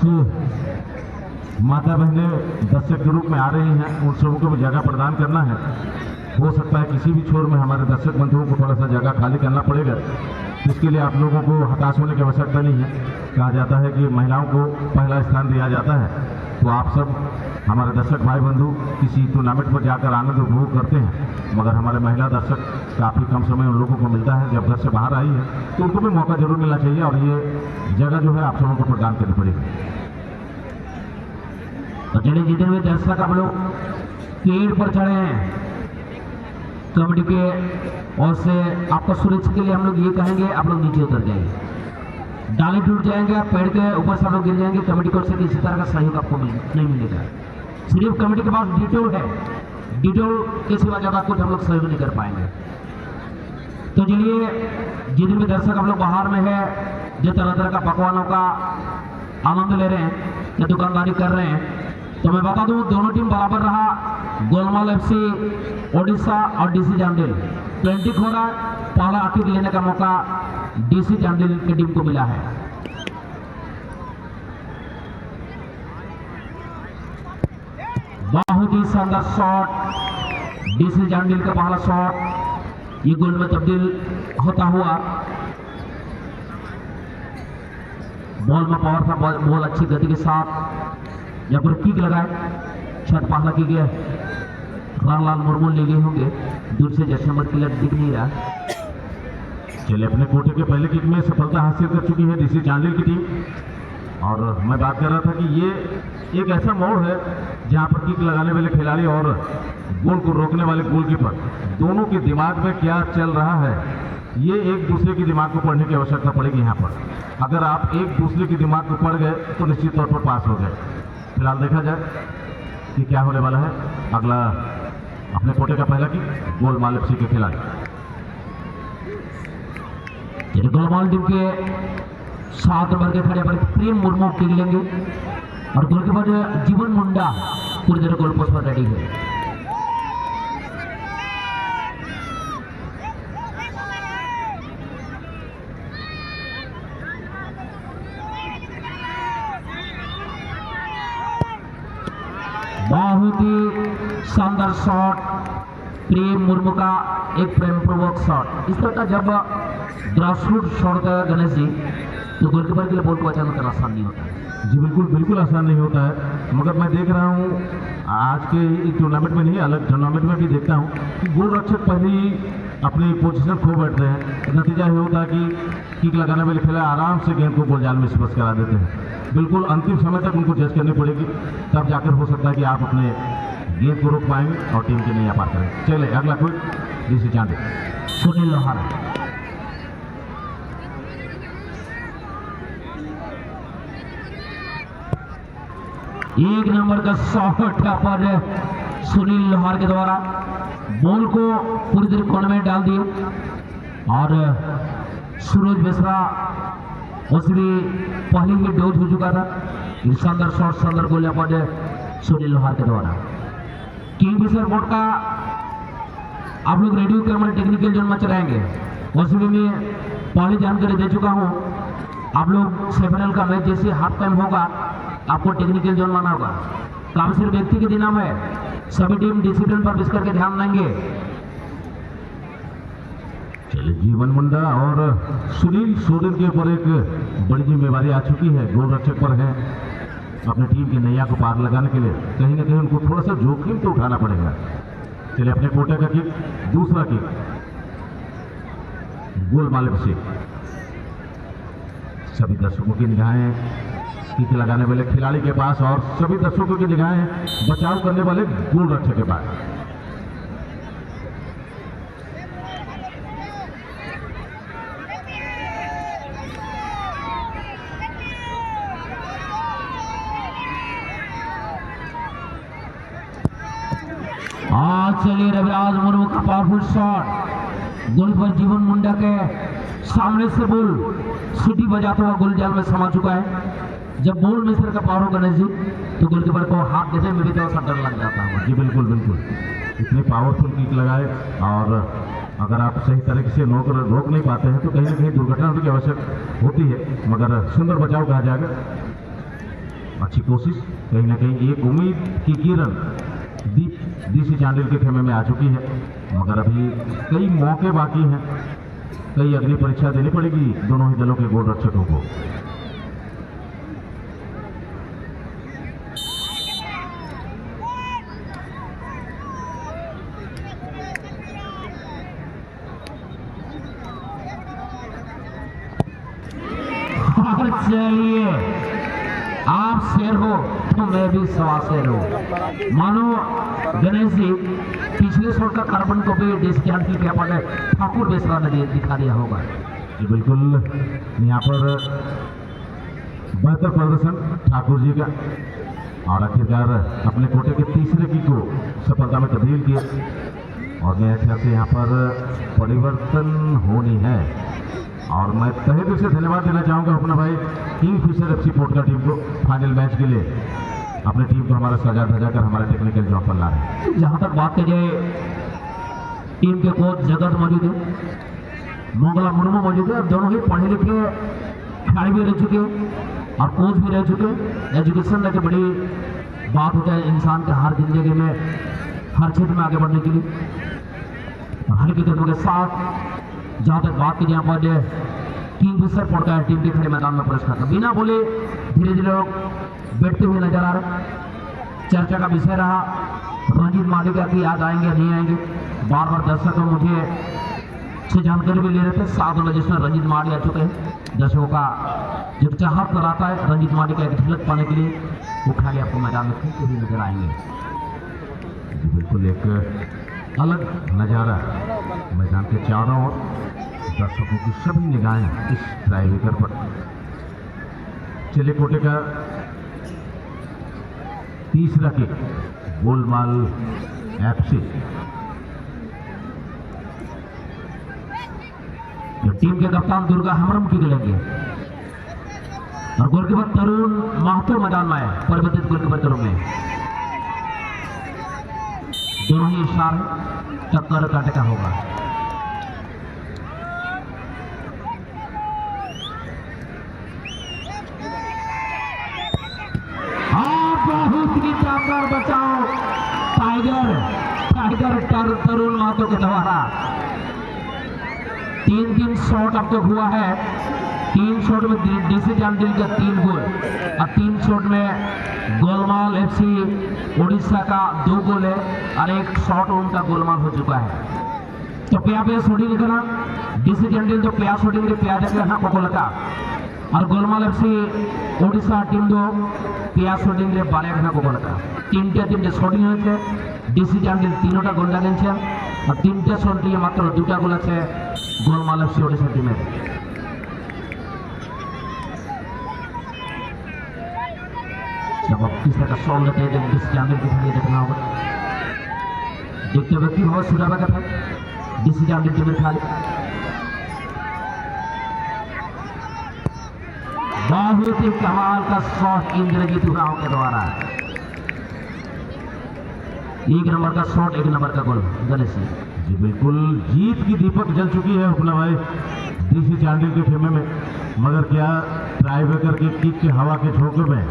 कुछ माता बहनें दर्शक के रूप में आ रही हैं, उन सबों को भी जगह प्रदान करना है। हो सकता है किसी भी छोर में हमारे दर्शक बंधुओं को थोड़ा सा जगह खाली करना पड़ेगा। इसके लिए आप लोगों को हताश होने की आवश्यकता नहीं है। कहा जाता है कि महिलाओं को पहला स्थान दिया जाता है, तो आप सब हमारे दर्शक भाई बंधु किसी टूर्नामेंट पर जाकर आनंद उपभोग करते हैं, मगर हमारे महिला दर्शक काफ़ी कम समय उन लोगों को मिलता है। जब घर से बाहर आई है तो उनको भी मौका जरूर मिलना चाहिए और ये जगह जो है आप सबों को प्रदान करनी पड़ेगी। तो चलिए जितने भी दर्शक आप लोग पेड़ पर चढ़े हैं, कमेटी के और से आपको सुरक्षा के लिए हम लोग ये कहेंगे, आप लोग नीचे उतर जाइए। डाली टूट जाएंगे, पेड़ के ऊपर से आप लोग गिर जाएंगे, कमेटी को से किसी तरह का सहयोग आपको नहीं मिलेगा। सिर्फ कमेटी के पास डिटेल है, डिटेल के सिवा ज़्यादा कुछ हम लोग सहयोग नहीं कर पाएंगे। तो चलिए जितने भी दर्शक हम लोग बाहर में है, जो तरह तरह का पकवानों का आनंद ले रहे हैं या दुकानदारी कर रहे हैं, तो मैं बता दूं दोनों टीम बराबर रहा। गोलमाल एफसी ओडिशा और डीसी जामडिल 20 हो रहा है। पहला आखिर लेने का मौका डीसी जामडिल की टीम को मिला है। बहुत ही शानदार शॉट, डीसी जामडिल का पहला शॉट ये गोल में तब्दील होता हुआ। बॉल में पावर था, बॉल अच्छी गति के साथ यहाँ पर किक लगाए, छत पहला किक है, रामलाल मुर्मू ले गए होंगे, दूर से जैसे नंबर प्लेयर दिख नहीं रहा। चलिए अपने कोटे के पहले किक में सफलता हासिल कर चुकी है डीसी जामडिल की टीम। और मैं बात कर रहा था कि ये एक ऐसा मोड़ है जहाँ पर किक लगाने वाले खिलाड़ी और गोल को रोकने वाले गोलकीपर दोनों के दिमाग में क्या चल रहा है, ये एक दूसरे के दिमाग को पढ़ने की आवश्यकता पड़ेगी। यहाँ पर अगर आप एक दूसरे के दिमाग को पढ़ गए तो निश्चित तौर पर पास हो गए। फिलहाल देखा जाए कि क्या होने वाला है। अगला अपने कोटे का पहला किक गोलमाल एफसी के खिलाड़ी। गोलमाल टीम के 7 नंबर के खड़े पर प्रेम मुर्मू किक लेंगे और गोलकीपर जीवन मुंडा पूरी तरह गोल पोस्ट पर रेडी है। बहुत ही शानदार शॉट प्रेम मुर्मू का, एक प्रेम पूर्वक शॉट। इस तरह का जब ग्रासरूट छोड़ता है गणेश जी, तो गोलकीपर के लिए बॉल को बचाना करना आसान नहीं होता है। जी बिल्कुल बिल्कुल आसान नहीं होता है, मगर मैं देख रहा हूँ आज के टूर्नामेंट में नहीं, अलग टूर्नामेंट में भी देखता हूँ कि गोल रक्षक पहले ही अपनी पोजीशन खो बैठते हैं। नतीजा ये होता है कि किक लगाने वाले खिलाड़ी आराम से गेंद को गोल जाल में स्पर्श करा देते हैं। बिल्कुल अंतिम समय तक उनको जज करनी पड़ेगी, तब जाकर हो सकता है कि आप अपने गेंद को रोक पाएंगे और टीम के नैया पार करें। चले अगला कोई डीसी जामडिल सुनील लोहार। एक नंबर का शॉट यहाँ पर सुनील लोहार के द्वारा बॉल को पूरी तरह कोने में डाल दिए और सूरज मिश्रा उसकी पहले ही डोज हो चुका था। शानदार शॉट, शानदार गोल यहाँ पर सुनील लोहार के द्वारा। किंगफिशर बोर्ड का आप लोग रेडियो के हमारे टेक्निकल जोन में चलाएंगे, उसमें मैं पहले जानकारी दे चुका हूँ। आप लोग सेमीफाइनल का मैच जैसे हाफ टाइम होगा आपको टेक्निकल जोन माना होगा। काम सिर्फ व्यक्ति के दिन है, सभी टीम डिसिप्लिन पर विशेष करके ध्यान देंगे। चलिए जीवन मुंडा और सुनील सोरेन के ऊपर एक बड़ी जिम्मेवारी आ चुकी है। गोल रक्षक पर है अपनी टीम की नैया को पार लगाने के लिए, कहीं ना कहीं उनको थोड़ा सा जोखिम तो उठाना पड़ेगा। चलिए अपने कोटे का किक, दूसरा किक गोलमाल एफसी। सभी दर्शकों की निगाहें किक लगाने वाले खिलाड़ी के पास और सभी दर्शकों की निगाहें बचाव करने वाले गोल रक्षक के पास। आज चलिए रविराज मुर्मू का पावरफुल शॉट, गोल पर जीवन मुंडा के सामने से बॉल सीटी बजाता हुआ गोल जाल में समा चुका है। जब बॉल मिस्र का पावर हो गणेश जी, तो गोलकीपर को हाथ देने में भी थोड़ा सा डर लग जाता है। जी बिल्कुल बिल्कुल, इतनी पावरफुल किक लगाए और अगर आप सही तरीके से रोक नहीं पाते हैं तो कहीं ना कहीं दुर्घटना की आवश्यक होती है, मगर सुंदर बचाव कहा जाएगा। अच्छी कोशिश, कहीं ना कहीं एक उम्मीद की किरण दीप डीसी चांडिल के खेमे में आ चुकी है, मगर अभी कई मौके बाकी हैं, कई अग्नि परीक्षा देनी पड़ेगी दोनों ही दलों के गोल रक्षकों को। चलिए, आप शेर हो तो मैं भी सवा शेर हूँ। मानो गणेश जी पिछले शॉट का कार्बन को भी डिस्काउंट की क्या पड़े ठाकुर बेसरा ने दिखा दिया होगा। जी बिल्कुल, यहाँ पर बेहतर प्रदर्शन ठाकुर जी का, और आखिरकार अपने कोटे के तीसरे की को सफलता में तब्दील किया, और मेरे ख्याल से यहाँ पर परिवर्तन होनी है। और मैं तहे दिल से धन्यवाद देना चाहूँगा अपना भाई किंगफिशर FC पोटका टीम को, फाइनल मैच के लिए अपने टीम को हमारा सजा धजा कर हमारे टेक्निकल जॉब पर ला रहे हैं। जहाँ तक बात की जाए, टीम के कोच जगत मौजूद है, मंगला मुर्मू मौजूद है, दोनों ही पढ़े लिखे खिलाड़ी भी रह चुके हैं और कोच भी रह चुके हैं। एजुकेशन एक बड़ी बात होता है इंसान के हर जिंदगी में, हर क्षेत्र में आगे बढ़ने के लिए। हर की कदमों के साथ जहाँ तक बात की जाए, पर किंगफिशर पोटका टीम के खड़े मैदान में प्रवेश करता, बिना बोले धीरे धीरे लोग बैठते हुए नजर आ रहे। चर्चा का विषय रहा रंजीत मालिका की, आज आएंगे नहीं आएंगे, बार बार दर्शकों मुझे से जानकारी भी ले रहे थे। 7 वाला जिसमें रंजीत माली आ चुके हैं, दर्शकों का जब चाहत कराता है रंजीत माली का एक झलक पाने के लिए वो खिलाड़ी आपको मैदान में खेलते हुए नजर आएंगे। बिल्कुल एक अलग नज़ारा, मैदान के चारों ओर दर्शकों की सभी निगाहें इस ट्राई विकेट पर। चले कोटे का तीसरा किक गोलमाल FC, टीम के कप्तान दुर्गा हमरम की लेंगे और गोलकीपर तरुण महतो मैदान में है, परिवर्तित गोलकीपर के रूप में। दोनों ही इशारे टक्कर काटे का होगा। बहुत ही शानदार बचाओ टाइगर तरुण महतो के द्वारा। 3 शॉट अब तक हुआ है, 3 शॉट में डीसी चांडिल का 3 गोल और 3 शॉट में गोलमाल FC उड़ीसा का 2 गोल है और 1 शॉट उनका गोलमाल हो चुका है। तो प्या शूटिंग करना डीसी चांडिल जो प्या शूटिंग प्या जगह कोको लगा और गोलमाल FC उड़ीसा टीम दो प्या शूटिंग बारे कोको लगा। 3টে शूटिंग হয়েছে, डीसी चांडिल 3টা গোল লাগিয়েছেন और 3টে শট দিয়ে মাত্র 2টা গোল আছে गोलमाल FC उड़ीसा टीमेर। जब अब तीसरा का शॉट लेते हैं डीसी चांडिल के लिए देखना होगा, देखते हुए की होगा सुधारा का था डीसी चांडिल टीमेर खिलाड़ी। बहुत ही कमाल का शॉट इंद्रजीत उरांव के द्वारा, 1 नंबर का शॉट, 1 नंबर का गोल गणेश जी बिल्कुल, जीत की दीपक जल चुकी है अपना भाई डीसी चांडिल के खेमे में, मगर क्या ट्राई ब्रेकर के किक के हवा के झोंके में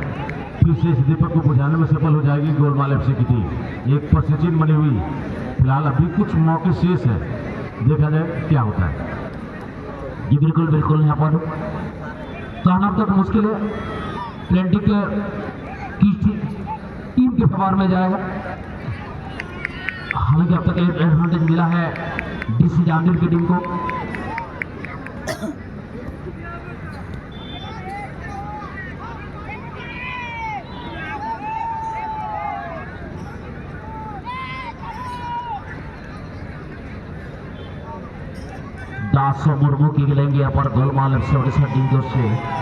फिर से इस दीपक को बुझाने में सफल हो जाएगी गोलमाल FC की टीम। एक पर सचिन बनी हुई, फिलहाल अभी कुछ मौके शेष है, देखा जाए क्या होता है। जी बिल्कुल बिल्कुल, यहाँ पर कहना तक मुश्किल है, प्लेंटी के टीम के फवार में जाएगा। हालांकि अब तक एक एडवांटेज मिला है डीसी चांडिल की टीम को। दासो मुर्मू की लेंगे यहाँ पर गोलमाल FC उड़ीसा टीम की ओर से।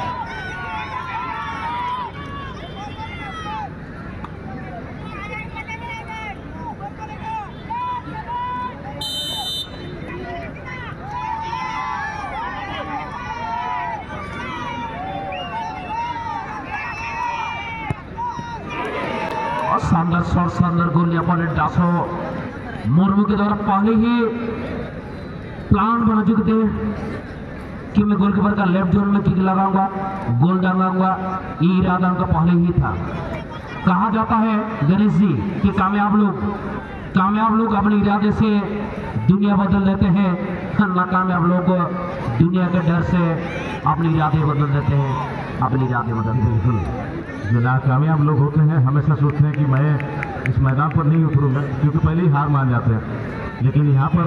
शानदार शॉट, शानदार गोल यहाँ पर दासो मुर्मू के द्वारा पहले ही प्लान बना चुके थे कि मैं गोलकीपर का लेफ्ट जोन में किक लगाऊंगा, गोल डालूंगा, ये इरादा उनका पहले ही था। कहा जाता है गणेश जी कि कामयाब लोग अपने इरादे से दुनिया बदल देते हैं, नाकामयाब लोग दुनिया के डर से अपने इरादे बदल देते हैं, अपने इरादे बदल देते हैं। जो नाकामयाब लोग होते हैं हमेशा सोचते हैं कि मैं इस मैदान पर नहीं उतरूंगा, क्योंकि पहले ही हार मान जाते हैं। लेकिन यहाँ पर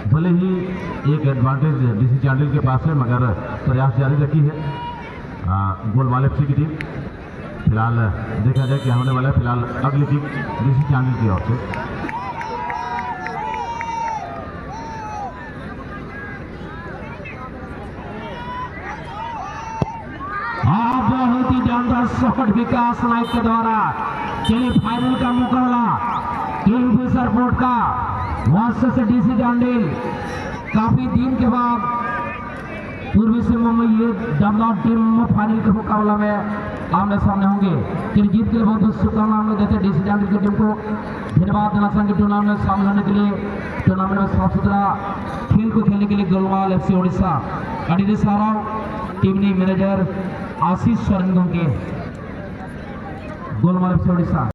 भले ही एक एडवांटेज डीसी चांडिल के पास है, मगर प्रयास जारी रखी है गोलमाल एफसी की टीम। फिलहाल देखा जाए क्या होने वाला है। फिलहाल अगली किक डीसी चांडिल की ओर से। बहुत ही जानदार शॉट विकास नाइक के द्वारा। चलिए फाइनल का मुकाबला किंगफिशर बोर्ड का वर्सेस डीसी चांडिल। काफी दिन के बाद पूर्वी सिंहभूम में ये दमदार टीम फाइनल के मुकाबला में आमने सामने होंगे। फिर जीत के लिए बहुत बहुत शुभकामनाएं हम लोग देते हैं डीसी चांडिल की टीम को। धन्यवाद देना चाहेंगे टूर्नामेंट में शामिल होने के लिए, टूर्नामेंट में साफ सुथरा खेल को खेलने के लिए। गोलमाल एफसी ओडिशा अडिले साराव टीम मैनेजर आशीष सोरेन के गोलमाल एफसी ओडिशा।